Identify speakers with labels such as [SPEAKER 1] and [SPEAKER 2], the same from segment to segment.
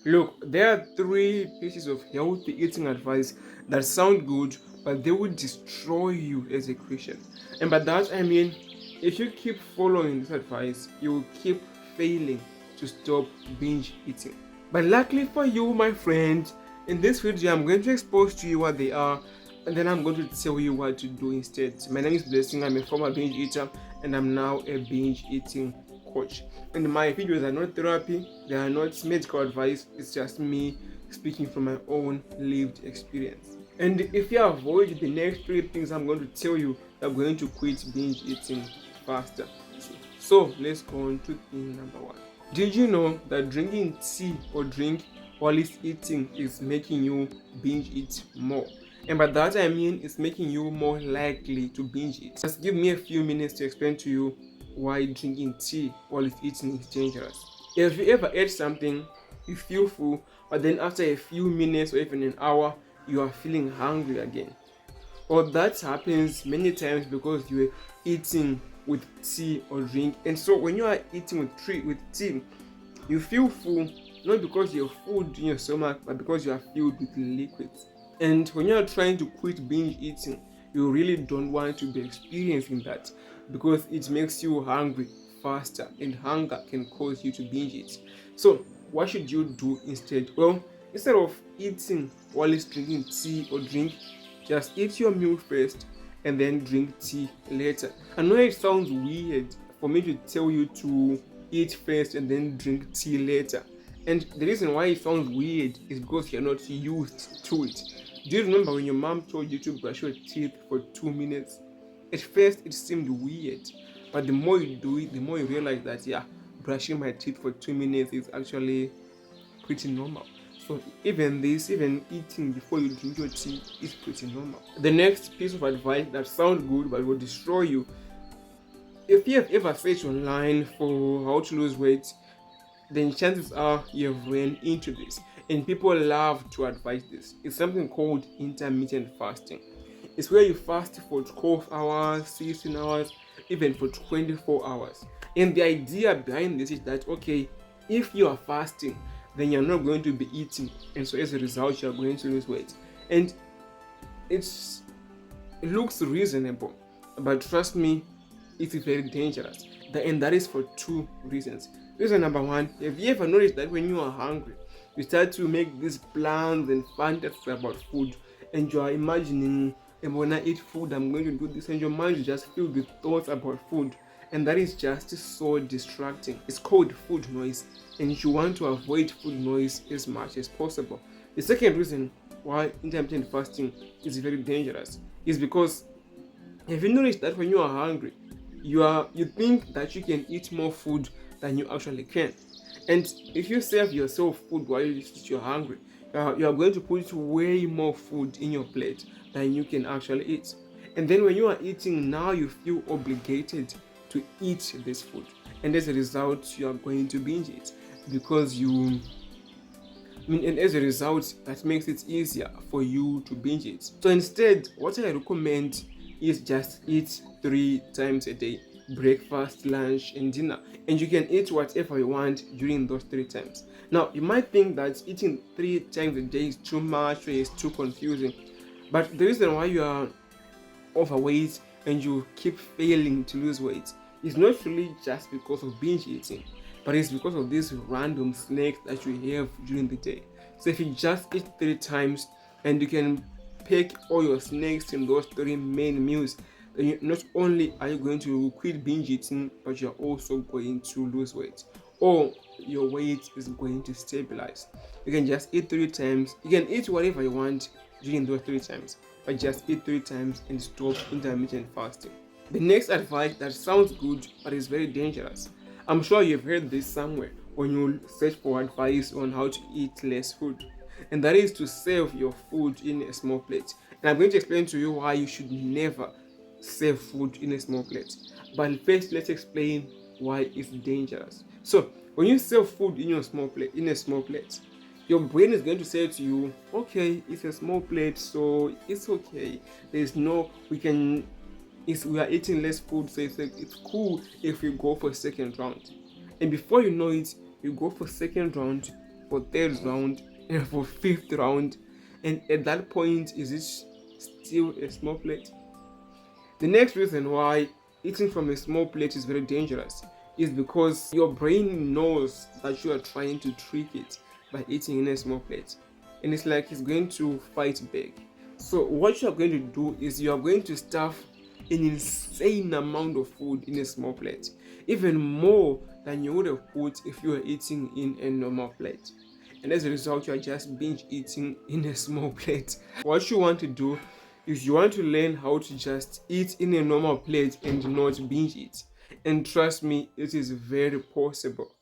[SPEAKER 1] Look, there are three pieces of healthy eating advice that sound good, but they will destroy you as a Christian. And by that I mean, if you keep following this advice, you will keep failing to stop binge eating. But luckily for you, my friend, in this video, I'm going to expose to you what they are, and then I'm going to tell you what to do instead. My name is Blessing. I'm a former binge eater, and I'm now a binge eating coach. And my videos are not therapy, they are not medical advice, it's just me speaking from my own lived experience. And if you avoid the next three things I'm going to tell you, you're going to quit binge eating faster. So let's go on to thing number one. Did you know that drinking tea or drink while it's eating is making you binge eat more? And by that I mean it's making you more likely to binge eat. Just give me a few minutes to explain to you why drinking tea while it's eating is dangerous. Have you ever ate something, you feel full, but then after a few minutes or even an hour, you are feeling hungry again? Or that happens many times because you are eating with tea or drink, and so when you are eating with tea, you feel full not because you have food in your stomach, but because you are filled with liquids. And when you are trying to quit binge eating, you really don't want to be experiencing that because it makes you hungry faster, and hunger can cause you to binge eat. So what should you do instead? Well, instead of eating while it's drinking tea or drink, just eat your meal first and then drink tea later. I know it sounds weird for me to tell you to eat first and then drink tea later. And the reason why it sounds weird is because you're not used to it. Do you remember when your mom told you to brush your teeth for 2 minutes? At first it seemed weird, but the more you do it, the more you realize that yeah, brushing my teeth for 2 minutes is actually pretty normal. So even eating before you drink your tea is pretty normal. The next piece of advice that sounds good but will destroy you. If you have ever searched online for how to lose weight, then chances are you have run into this. And people love to advise this. It's something called intermittent fasting. It's where you fast for 12 hours, 16 hours, even for 24 hours. And the idea behind this is that, okay, if you are fasting, then you're not going to be eating. And so as a result, you're going to lose weight. And it looks reasonable, but trust me, it's very dangerous. And that is for two reasons. Reason number one, have you ever noticed that when you are hungry, you start to make these plans and fantasies about food, and you are imagining, and when I eat food, I'm going to do this, and your mind is just filled with thoughts about food, and that is just so distracting. It's called food noise, and you want to avoid food noise as much as possible. The second reason why intermittent fasting is very dangerous is because, have you noticed that when you are hungry, you think that you can eat more food than you actually can? And if you serve yourself food while you're hungry, you are going to put way more food in your plate than you can actually eat. And then when you are eating, now you feel obligated to eat this food, and as a result, you are going to binge it because and as a result, that makes it easier for you to binge it. So instead, what I recommend is just eat 3 times a day: breakfast, lunch, and dinner. And you can eat whatever you want during those 3 times. Now, you might think that eating 3 times a day is too much or is too confusing, but the reason why you are overweight and you keep failing to lose weight is not really just because of binge eating, but it's because of these random snacks that you have during the day. So if you just eat 3 times and you can pick all your snacks in those 3 main meals, then not only are you going to quit binge eating, but you're also going to lose weight, or your weight is going to stabilize. You can just eat 3 times. You can eat whatever you want during those 3 times, but just eat 3 times and stop intermittent fasting. The next advice that sounds good but is very dangerous. I'm sure you've heard this somewhere when you search for advice on how to eat less food, and that is to serve your food in a small plate. And I'm going to explain to you why you should never serve food in a small plate. But first, let's explain why it's dangerous. So, when you serve food in a small plate, your brain is going to say to you, okay, it's a small plate, so it's okay. There's no, we are eating less food, so it's cool if we go for second round. And before you know it, you go for second round, for third round and for fifth round, and at that point, is it still a small plate? The next reason why eating from a small plate is very dangerous is because your brain knows that you are trying to trick it by eating in a small plate, and it's like it's going to fight back. So what you are going to do is you are going to stuff an insane amount of food in a small plate, even more than you would have put if you were eating in a normal plate. And as a result, you are just binge eating in a small plate. What you want to do is you want to learn how to just eat in a normal plate and not binge eat. And trust me, it is very possible.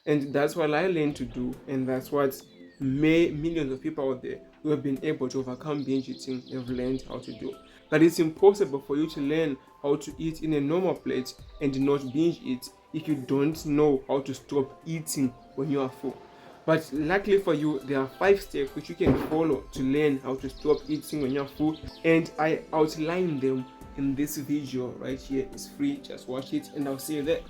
[SPEAKER 1] And that's what I learned to do, and that's what millions of people out there who have been able to overcome binge eating have learned how to do. But it's impossible for you to learn how to eat in a normal plate and not binge eat if you don't know how to stop eating when you are full. But luckily for you, there are 5 steps which you can follow to learn how to stop eating when you're full, and I outline them in this video right here. It's free, just watch it, and I'll see you there.